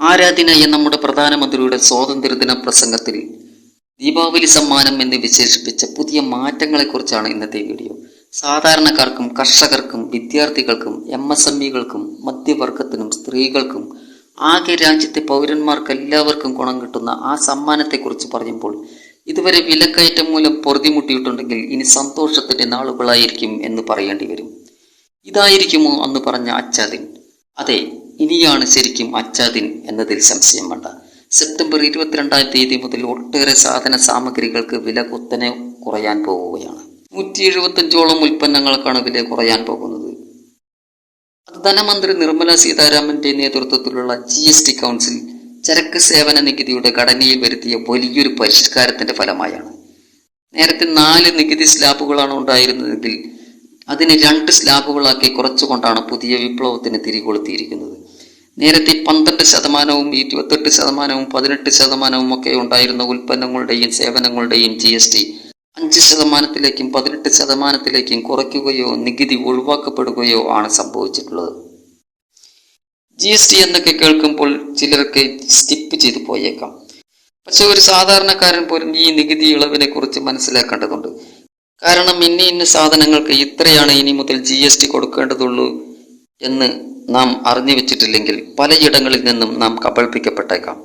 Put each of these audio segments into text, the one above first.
ആരാധനായ നമ്മുടെ പ്രധാനമന്ത്രിയുടെ സ്വാതന്ത്ര്യദിന പ്രസംഗത്തിൽ ദീപാവലി സമ്മാനം എന്ന് വിശേഷിപ്പിച്ച പുതിയ മാറ്റങ്ങളെക്കുറിച്ചാണ് ഇന്നത്തെ വീഡിയോ. സാധാരണക്കാർക്കും കർഷകർക്കും വിദ്യാർത്ഥികൾക്കും MSMEകൾക്കും മധ്യവർഗത്തിനും സ്ത്രീകൾക്കും ആകെ രാജ്യത്തെ പൗരന്മാർക്കെല്ലാവർക്കും ഗുണം കിട്ടുന്ന ആ സമ്മാനത്തെക്കുറിച്ച് പറയുമ്പോൾ ഇതുവരെ വിലക്കയറ്റം മൂലം പൊറുതിമുട്ടിയിട്ടുണ്ടെങ്കിൽ ഇനി സന്തോഷത്തിന്റെ നാളുകളായിരിക്കും എന്ന് പറയേണ്ടി വരും. ഇതായിരിക്കുമോ അന്ന് പറഞ്ഞ അച്ചാദിൻ? അതെ, ഇനിയാണ് ശരിക്കും അച്ചാദിൻ എന്നതിൽ സംശയം വേണ്ട. സെപ്റ്റംബർ 22 മുതൽ ഒട്ടേറെ സാധന സാമഗ്രികൾക്ക് വില കുത്തനെ കുറയാൻ പോവുകയാണ്. 175ഓളം ഉൽപ്പന്നങ്ങൾക്കാണ് വില കുറയാൻ പോകുന്നത്. അത് ധനമന്ത്രി നിർമ്മല സീതാരാമന്റെ നേതൃത്വത്തിലുള്ള GST കൗൺസിൽ ചരക്ക് സേവന നികുതിയുടെ ഘടനയിൽ വരുത്തിയ വലിയൊരു പരിഷ്കാരത്തിന്റെ ഫലമായാണ്. നേരത്തെ 4 നികുതി സ്ലാബുകളാണ് ഉണ്ടായിരുന്നതെങ്കിൽ അതിനെ 2 സ്ലാബുകളാക്കി കുറച്ചുകൊണ്ടാണ് പുതിയ വിപ്ലവത്തിന് തിരികൊളുത്തിയിരിക്കുന്നത്. നേരത്തെ 12%, 28%, 18% ഒക്കെ ഉണ്ടായിരുന്ന ഉൽപ്പന്നങ്ങളുടെയും സേവനങ്ങളുടെയും GST 5%ലേക്കും 18%ലേക്കും കുറയ്ക്കുകയോ നികുതി ഒഴിവാക്കപ്പെടുകയോ ആണ് സംഭവിച്ചിട്ടുള്ളത്. GST എന്നൊക്കെ കേൾക്കുമ്പോൾ ചിലർക്ക് സ്കിപ്പ് ചെയ്തു പോയേക്കാം. പക്ഷെ ഒരു സാധാരണക്കാരൻ പോലും ഈ നികുതി ഇളവിനെ കുറിച്ച് മനസ്സിലാക്കേണ്ടതുണ്ട്. കാരണം ഇന്ന സാധനങ്ങൾക്ക് ഇത്രയാണ് ഇനി മുതൽ GST കൊടുക്കേണ്ടതുള്ളൂ എന്ന് നാം അറിഞ്ഞു വെച്ചിട്ടില്ലെങ്കിൽ പലയിടങ്ങളിൽ നിന്നും നാം കബളിപ്പിക്കപ്പെട്ടേക്കാം.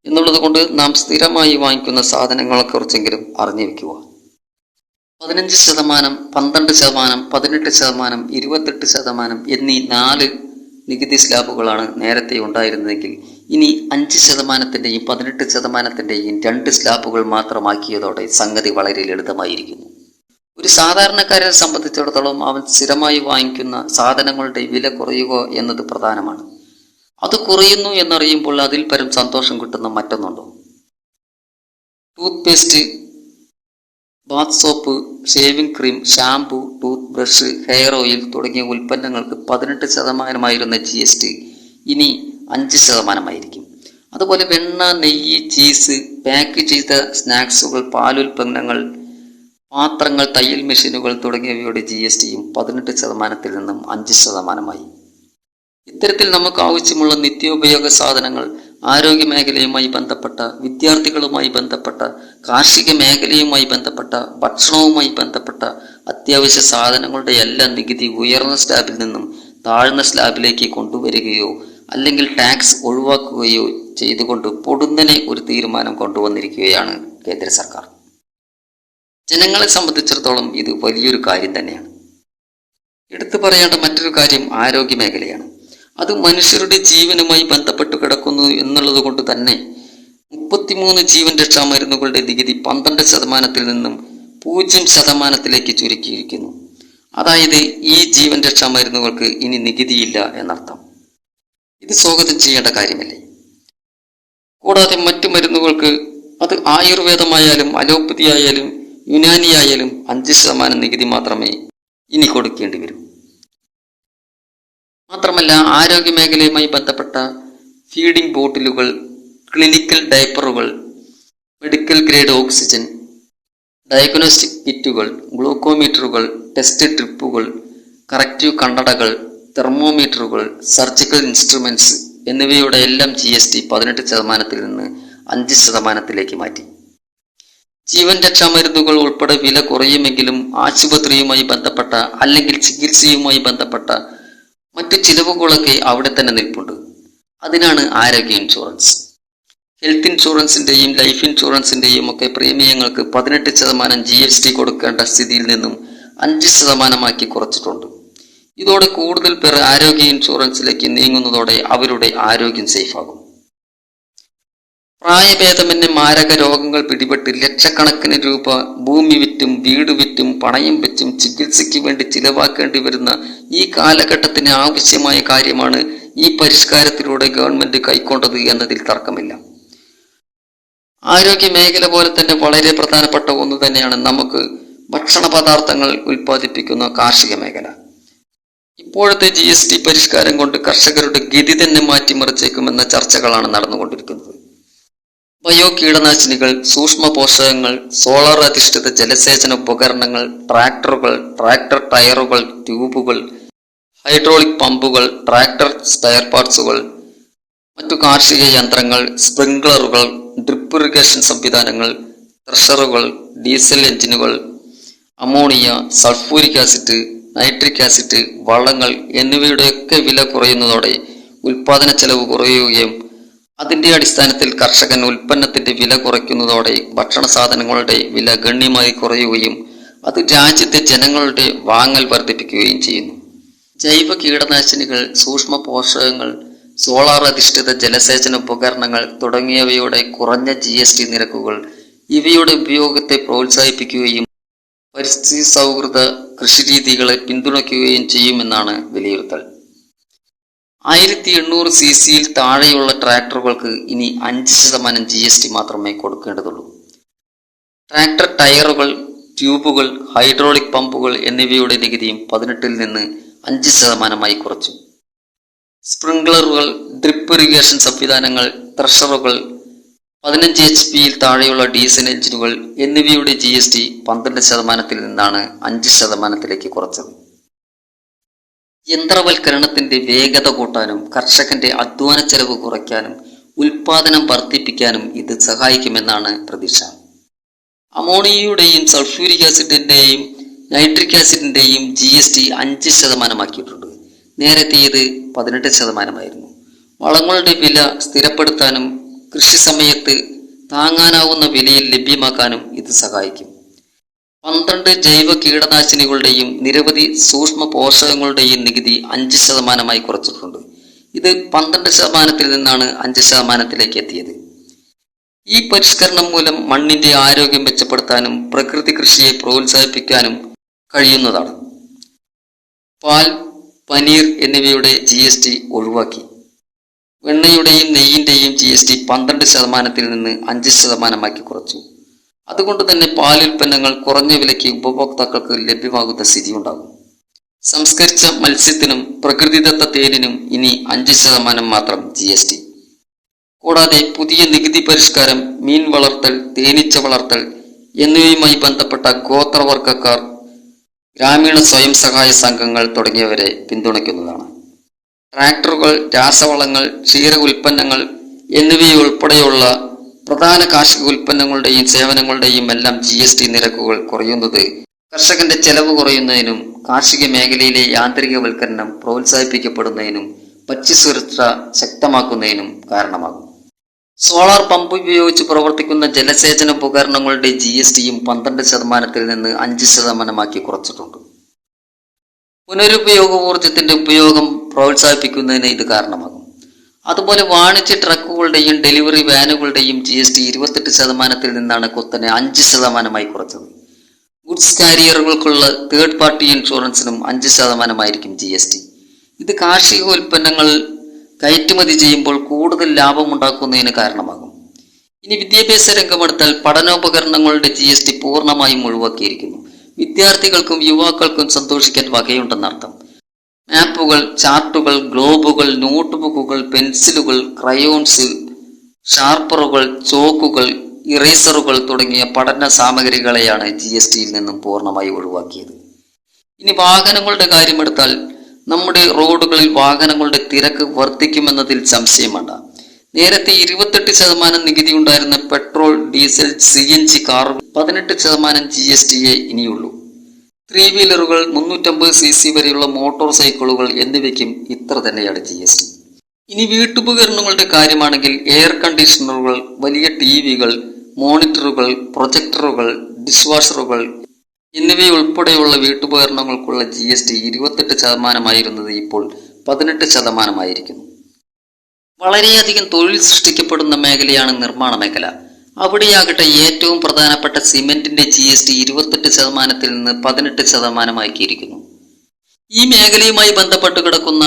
എന്നുള്ളത് കൊണ്ട് നാം സ്ഥിരമായി വാങ്ങിക്കുന്ന സാധനങ്ങളെക്കുറിച്ചെങ്കിലും അറിഞ്ഞു വെക്കുക. 15%, 12%, 18%, 28% എന്നീ 4 നികുതി സ്ലാബുകളാണ് നേരത്തെ ഉണ്ടായിരുന്നതെങ്കിൽ ഇനി 5%ന്റെയും 18%ന്റെയും 2 സ്ലാബുകൾ മാത്രമാക്കിയതോടെ സംഗതി വളരെ ലളിതമായിരിക്കുന്നു. ഒരു സാധാരണക്കാരനെ സംബന്ധിച്ചിടത്തോളം അവൻ സ്ഥിരമായി വാങ്ങിക്കുന്ന സാധനങ്ങളുടെ വില കുറയുക എന്നത് പ്രധാനമാണ്. അത് കുറയുന്നു എന്നറിയുമ്പോൾ അതിൽ പരം സന്തോഷം കിട്ടുന്ന മറ്റൊന്നുണ്ടോ? Toothpaste, bath soap, shaving cream, shampoo, toothbrush, hair oil തുടങ്ങിയ ഉൽപ്പന്നങ്ങൾക്ക് 18% GST ഇനി 5% അതുപോലെ വെണ്ണ, നെയ്യ്, ചീസ്, പാക്ക് ചെയ്ത സ്നാക്സുകൾ, പാലുൽപ്പന്നങ്ങൾ, പാത്രങ്ങൾ, തയ്യൽ മെഷീനുകൾ തുടങ്ങിയവയുടെ GSTയും 18%ൽ നിന്നും 5%. ഇത്തരത്തിൽ നമുക്ക് ആവശ്യമുള്ള നിത്യോപയോഗ സാധനങ്ങൾ, ആരോഗ്യ മേഖലയുമായി ബന്ധപ്പെട്ട, വിദ്യാർത്ഥികളുമായി ബന്ധപ്പെട്ട, കാർഷിക മേഖലയുമായി ബന്ധപ്പെട്ട, ഭക്ഷണവുമായി ബന്ധപ്പെട്ട അത്യാവശ്യ സാധനങ്ങളുടെ എല്ലാ നികുതി ഉയർന്ന സ്ലാബിൽ നിന്നും താഴ്ന്ന സ്ലാബിലേക്ക് കൊണ്ടുവരികയോ അല്ലെങ്കിൽ ടാക്സ് ഒഴിവാക്കുകയോ ചെയ്തുകൊണ്ട് പൊടുന്നനെ ഒരു തീരുമാനം കൊണ്ടുവന്നിരിക്കുകയാണ് കേന്ദ്ര സർക്കാർ. ജനങ്ങളെ സംബന്ധിച്ചിടത്തോളം ഇത് വലിയൊരു കാര്യം തന്നെയാണ്. എടുത്തു പറയേണ്ട മറ്റൊരു കാര്യം ആരോഗ്യ മേഖലയാണ്. അത് മനുഷ്യരുടെ ജീവനുമായി ബന്ധപ്പെട്ട് കിടക്കുന്നു എന്നുള്ളത് കൊണ്ട് തന്നെ 33 ജീവൻ രക്ഷാ മരുന്നുകളുടെ നികുതി 12%ൽ നിന്നും 0%ലേക്ക് ചുരുക്കിയിരിക്കുന്നു. അതായത് ഈ ജീവൻ രക്ഷാ മരുന്നുകൾക്ക് ഇനി നികുതിയില്ല എന്നർത്ഥം. ഇത് സ്വാഗതം ചെയ്യേണ്ട കാര്യമല്ലേ? കൂടാതെ മറ്റു മരുന്നുകൾക്ക്, അത് ആയുർവേദമായാലും അലോപ്പതി ആയാലും യുനാനി ആയാലും 5% നികുതി മാത്രമേ ഇനി കൊടുക്കേണ്ടി വരൂ. മാത്രമല്ല ആരോഗ്യ മേഖലയുമായി ബന്ധപ്പെട്ട ഫീഡിംഗ് ബോട്ടിലുകൾ, ക്ലിനിക്കൽ ഡയപ്പറുകൾ, മെഡിക്കൽ ഗ്രേഡ് ഓക്സിജൻ, ഡയഗ്നോസ്റ്റിക് കിറ്റുകൾ, ഗ്ലൂക്കോമീറ്ററുകൾ, ടെസ്റ്റ് ട്രിപ്പുകൾ, കറക്റ്റീവ് കണ്ണടകൾ, തെർമോമീറ്ററുകൾ, സർജിക്കൽ ഇൻസ്ട്രുമെന്റ്സ് എന്നിവയുടെ എല്ലാം GST 18%ൽ നിന്ന് 5%ലേക്ക് മാറ്റി. ജീവൻ രക്ഷാ മരുന്നുകൾ ഉൾപ്പെടെ വില കുറയുമെങ്കിലും ആശുപത്രിയുമായി ബന്ധപ്പെട്ട അല്ലെങ്കിൽ ചികിത്സയുമായി ബന്ധപ്പെട്ട മറ്റു ചിലവുകളൊക്കെ അവിടെ തന്നെ നിൽപ്പുണ്ട്. അതിനാണ് ആരോഗ്യ ഇൻഷുറൻസ്. ഹെൽത്ത് ഇൻഷുറൻസിന്റെയും ലൈഫ് ഇൻഷുറൻസിന്റെയും ഒക്കെ പ്രീമിയങ്ങൾക്ക് 18% GST കൊടുക്കേണ്ട സ്ഥിതിയിൽ നിന്നും 5%ആക്കി കുറച്ചിട്ടുണ്ട്. ഇതോടെ കൂടുതൽ പേർ ആരോഗ്യ ഇൻഷുറൻസിലേക്ക് നീങ്ങുന്നതോടെ അവരുടെ ആരോഗ്യം സേഫാകും. പ്രായഭേദമന്യേ മാരക രോഗങ്ങൾ പിടിപെട്ട് ലക്ഷക്കണക്കിന് രൂപ ഭൂമി വിറ്റും വീട് വിറ്റും പണയം വെച്ചും ചികിത്സയ്ക്ക് വേണ്ടി ചിലവാക്കേണ്ടി വരുന്ന ഈ കാലഘട്ടത്തിന് ആവശ്യമായ കാര്യമാണ് ഈ പരിഷ്കാരത്തിലൂടെ ഗവൺമെന്റ് കൈക്കൊണ്ടത് എന്നതിൽ തർക്കമില്ല. ആരോഗ്യ മേഖല പോലെ തന്നെ വളരെ പ്രധാനപ്പെട്ട ഒന്ന് തന്നെയാണ് നമുക്ക് ഭക്ഷണ പദാർത്ഥങ്ങൾ ഉൽപ്പാദിപ്പിക്കുന്ന കാർഷിക മേഖല. ഇപ്പോഴത്തെ GST പരിഷ്കാരം കൊണ്ട് കർഷകരുടെ ഗതി തന്നെ മാറ്റിമറിച്ചേക്കുമെന്ന ചർച്ചകളാണ് നടന്നുകൊണ്ടിരിക്കുന്നത്. ബയോ കീടനാശിനികൾ, സൂക്ഷ്മ പോഷകങ്ങൾ, സോളാർ അധിഷ്ഠിത ജലസേചന ഉപകരണങ്ങൾ, ട്രാക്ടറുകൾ, ട്രാക്ടർ ടയറുകൾ, ട്യൂബുകൾ, ഹൈഡ്രോളിക് പമ്പുകൾ, ട്രാക്ടർ സ്പെയർ പാർട്സുകൾ, മറ്റു കാർഷിക യന്ത്രങ്ങൾ, സ്പ്രിംഗ്ലറുകൾ, ഡ്രിപ്പ് ഇറിഗേഷൻ സംവിധാനങ്ങൾ, ത്രഷറുകൾ, ഡീസൽ എഞ്ചിനുകൾ, ammonia, sulphuric acid, nitric acid, വളങ്ങൾ എന്നിവയുടെയൊക്കെ വില കുറയുന്നതോടെ ഉൽപാദന ചെലവ് കുറയുകയും അതിന്റെ അടിസ്ഥാനത്തിൽ കർഷകൻ ഉൽപ്പന്നത്തിന്റെ വില കുറയ്ക്കുന്നതോടെ ഭക്ഷണ സാധനങ്ങളുടെ വില ഗണ്യമായി കുറയുകയും അത് രാജ്യത്തെ ജനങ്ങളുടെ വാങ്ങൽ വർദ്ധിപ്പിക്കുകയും ചെയ്യുന്നു. ജൈവ കീടനാശിനികൾ, സൂക്ഷ്മ പോഷകങ്ങൾ, സോളാർ അധിഷ്ഠിത ജലസേചന ഉപകരണങ്ങൾ തുടങ്ങിയവയുടെ കുറഞ്ഞ GST നിരക്കുകൾ ഇവയുടെ ഉപയോഗത്തെ പ്രോത്സാഹിപ്പിക്കുകയും പരിസ്ഥിതി സൗഹൃദ കൃഷിരീതികളെ പിന്തുണയ്ക്കുകയും ചെയ്യുമെന്നാണ് വിലയിരുത്തൽ. 1800 cc താഴെയുള്ള ട്രാക്ടറുകൾക്ക് ഇനി 5% GST മാത്രമേ കൊടുക്കേണ്ടതുള്ളൂ. ട്രാക്ടർ ടയറുകൾ, ട്യൂബുകൾ, ഹൈഡ്രോളിക് പമ്പുകൾ എന്നിവയുടെ നികുതിയും 18 നിന്ന് 5% കുറച്ചു. സ്പ്രിംഗ്ലറുകൾ, ഡ്രിപ്പ് ഇറിഗേഷൻ സംവിധാനങ്ങൾ, ത്രഷറുകൾ, 15 HP താഴെയുള്ള ഡീസൽ എഞ്ചിനുകൾ എന്നിവയുടെ GST 12% നിന്നാണ് 5% കുറച്ചത്. യന്ത്രവൽക്കരണത്തിന്റെ വേഗത കൂട്ടാനും കർഷകന്റെ അധ്വാന ചെലവ് കുറയ്ക്കാനും ഉൽപാദനം വർദ്ധിപ്പിക്കാനും ഇത് സഹായിക്കുമെന്നാണ് പ്രതീക്ഷ. അമോണിയയുടെയും സൾഫ്യൂരിക് ആസിഡിന്റെയും നൈട്രിക് ആസിഡിന്റെയും GST 5% ആക്കിയിട്ടുണ്ട്. നേരത്തെ ഇത് 18%. വളങ്ങളുടെ വില സ്ഥിരപ്പെടുത്താനും കൃഷി സമയത്ത് താങ്ങാനാവുന്ന വിലയിൽ ലഭ്യമാക്കാനും ഇത് സഹായിക്കും. 12 ജൈവ കീടനാശിനികളുടെയും നിരവധി സൂക്ഷ്മ പോഷകങ്ങളുടെയും നികുതി 5% കുറച്ചിട്ടുണ്ട്. ഇത് 12% നിന്നാണ് 5% എത്തിയത്. ഈ പരിഷ്കരണം മൂലം മണ്ണിന്റെ ആരോഗ്യം മെച്ചപ്പെടുത്താനും പ്രകൃതി കൃഷിയെ പ്രോത്സാഹിപ്പിക്കാനും കഴിയുന്നതാണ്. പാൽ, പനീർ എന്നിവയുടെ GST ഒഴിവാക്കി. വെണ്ണയുടെയും നെയ്യിന്റെയും GST 12% നിന്ന് 5% കുറച്ചു. അതുകൊണ്ട് തന്നെ പാലുൽപ്പന്നങ്ങൾ കുറഞ്ഞ വിലയ്ക്ക് ഉപഭോക്താക്കൾക്ക് ലഭ്യമാകുന്ന സ്ഥിതി ഉണ്ടാകും. സംസ്കരിച്ച മത്സ്യത്തിനും പ്രകൃതിദത്ത തേനിനും ഇനി 5% മാത്രം GST. കൂടാതെ പുതിയ നികുതി പരിഷ്കാരം മീൻ വളർത്തൽ, തേനീച്ച വളർത്തൽ എന്നിവയുമായി ബന്ധപ്പെട്ട ഗോത്രവർഗക്കാർ, ഗ്രാമീണ സ്വയം സഹായ സംഘങ്ങൾ തുടങ്ങിയവരെ പിന്തുണയ്ക്കുന്നതാണ്. ട്രാക്ടറുകൾ, രാസവളങ്ങൾ, ക്ഷീര ഉൽപ്പന്നങ്ങൾ എന്നിവയുൾപ്പെടെയുള്ള പ്രധാന കാർഷിക ഉൽപ്പന്നങ്ങളുടെയും സേവനങ്ങളുടെയും എല്ലാം GST നിരക്കുകൾ കുറയുന്നത് കർഷകന്റെ ചെലവ് കുറയുന്നതിനും കാർഷിക മേഖലയിലെ യാന്ത്രികവൽക്കരണം പ്രോത്സാഹിപ്പിക്കപ്പെടുന്നതിനും ഭക്ഷ്യസുരക്ഷ ശക്തമാക്കുന്നതിനും കാരണമാകും. സോളാർ പമ്പ് ഉപയോഗിച്ച് പ്രവർത്തിക്കുന്ന ജലസേചന ഉപകരണങ്ങളുടെ GSTയും 12% നിന്ന് 5% കുറച്ചിട്ടുണ്ട്. പുനരുപയോഗ ഊർജത്തിന്റെ ഉപയോഗം പ്രോത്സാഹിപ്പിക്കുന്നതിന് ഇത് കാരണമാകും. അതുപോലെ വാണിജ്യ ട്രക്കുകളുടെയും ഡെലിവറി വാനുകളുടെയും GST 28% നിന്നാണ് കുത്തനെ 5% കുറച്ചത്. ഗുഡ്സ് കാരിയറുകൾക്കുള്ള തേർഡ് പാർട്ടി ഇൻഷുറൻസിനും 5% GST. ഇത് കാർഷിക ഉൽപ്പന്നങ്ങൾ കയറ്റുമതി ചെയ്യുമ്പോൾ കൂടുതൽ ലാഭമുണ്ടാക്കുന്നതിന് കാരണമാകും. ഇനി വിദ്യാഭ്യാസ രംഗമെടുത്താൽ പഠനോപകരണങ്ങളുടെ GST പൂർണ്ണമായും ഒഴിവാക്കിയിരിക്കുന്നു. വിദ്യാർത്ഥികൾക്കും യുവാക്കൾക്കും സന്തോഷിക്കാൻ വകയുണ്ടെന്നർത്ഥം. മാപ്പുകൾ, ചാർട്ടുകൾ, ഗ്ലോബുകൾ, നോട്ട്ബുക്കുകൾ, പെൻസിലുകൾ, ക്രയോൺസ്, ഷാർപ്പറുകൾ, ചോക്കുകൾ, ഇറേസറുകൾ തുടങ്ങിയ പഠന സാമഗ്രികളെയാണ് GSTയിൽ നിന്നും പൂർണ്ണമായി ഒഴിവാക്കിയത്. ഇനി വാഹനങ്ങളുടെ കാര്യമെടുത്താൽ നമ്മുടെ റോഡുകളിൽ വാഹനങ്ങളുടെ തിരക്ക് വർദ്ധിക്കുമെന്നതിൽ സംശയം വേണ്ട. നേരത്തെ 28% നികുതി ഉണ്ടായിരുന്ന പെട്രോൾ, ഡീസൽ, CNG കാറുകൾ 18% GSTയെ ഇനിയുള്ളൂ. 3 വീലറുകൾ, 350 cc വരെയുള്ള മോട്ടോർ സൈക്കിളുകൾ എന്നിവയ്ക്കും ഇത്ര തന്നെയാണ് GST. ഇനി വീട്ടുപകരണങ്ങളുടെ കാര്യമാണെങ്കിൽ എയർ കണ്ടീഷണറുകൾ, വലിയ TVകൾ, മോണിറ്ററുകൾ, പ്രൊജക്ടറുകൾ, ഡിഷ് വാഷറുകൾ എന്നിവയുൾപ്പെടെയുള്ള വീട്ടുപകരണങ്ങൾക്കുള്ള GST 28% ഇപ്പോൾ 18% വളരെയധികം തൊഴിൽ സൃഷ്ടിക്കപ്പെടുന്ന മേഖലയാണ് നിർമ്മാണ മേഖല. അവിടെയാകട്ടെ ഏറ്റവും പ്രധാനപ്പെട്ട സിമെന്റിന്റെ GST 28% നിന്ന് 18% ഈ മേഖലയുമായി ബന്ധപ്പെട്ട് കിടക്കുന്ന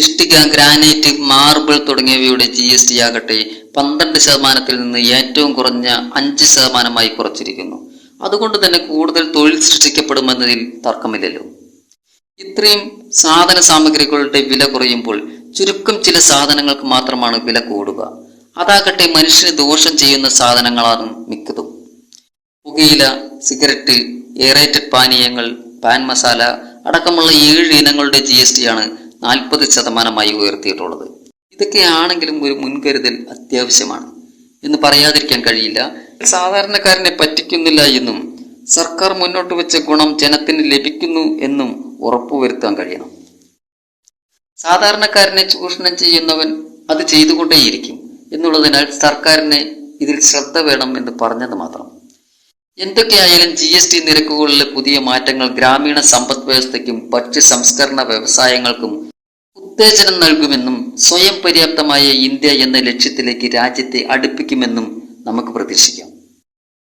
ഇഷ്ടിക, ഗ്രാനൈറ്റ്, മാർബിൾ തുടങ്ങിയവയുടെ GST ആകട്ടെ 12% നിന്ന് ഏറ്റവും കുറഞ്ഞ 5% കുറച്ചിരിക്കുന്നു. അതുകൊണ്ട് തന്നെ കൂടുതൽ തൊഴിൽ സൃഷ്ടിക്കപ്പെടുമെന്നതിൽ തർക്കമില്ലല്ലോ. ഇത്രയും സാധന സാമഗ്രികളുടെ വില കുറയുമ്പോൾ ചുരുക്കം ചില സാധനങ്ങൾക്ക് മാത്രമാണ് വില കൂടുക. അതാകട്ടെ മനുഷ്യന് ദോഷം ചെയ്യുന്ന സാധനങ്ങളാണ് മിക്കതും. പുകയില, സിഗരറ്റ്, എയറേറ്റഡ് പാനീയങ്ങൾ, പാൻ മസാല അടക്കമുള്ള 7 ഇനങ്ങളുടെ GST ആണ് 40% ഉയർത്തിയിട്ടുള്ളത്. ഇതൊക്കെയാണെങ്കിലും ഒരു മുൻകരുതൽ അത്യാവശ്യമാണ് എന്ന് പറയാതിരിക്കാൻ കഴിയില്ല. സാധാരണക്കാരനെ പറ്റിക്കുന്നില്ല എന്നും സർക്കാർ മുന്നോട്ട് വെച്ച ഗുണം ജനത്തിന് ലഭിക്കുന്നു എന്നും ഉറപ്പുവരുത്താൻ കഴിയണം. സാധാരണക്കാരനെ ചൂഷണം ചെയ്യുന്നവൻ അത് ചെയ്തുകൊണ്ടേയിരിക്കും എന്നുള്ളതിനാൽ സർക്കാരിന് ഇതിൽ ശ്രദ്ധ വേണം എന്ന് പറഞ്ഞത് മാത്രം. എന്തൊക്കെയായാലും GST നിരക്കുകളിലെ പുതിയ മാറ്റങ്ങൾ ഗ്രാമീണ സമ്പദ് വ്യവസ്ഥയ്ക്കും ഭക്ഷ്യ സംസ്കരണ വ്യവസായങ്ങൾക്കും ഉത്തേജനം നൽകുമെന്നും സ്വയം പര്യാപ്തമായ ഇന്ത്യ എന്ന ലക്ഷ്യത്തിലേക്ക് രാജ്യത്തെ അടുപ്പിക്കുമെന്നും നമുക്ക് പ്രതീക്ഷിക്കാം.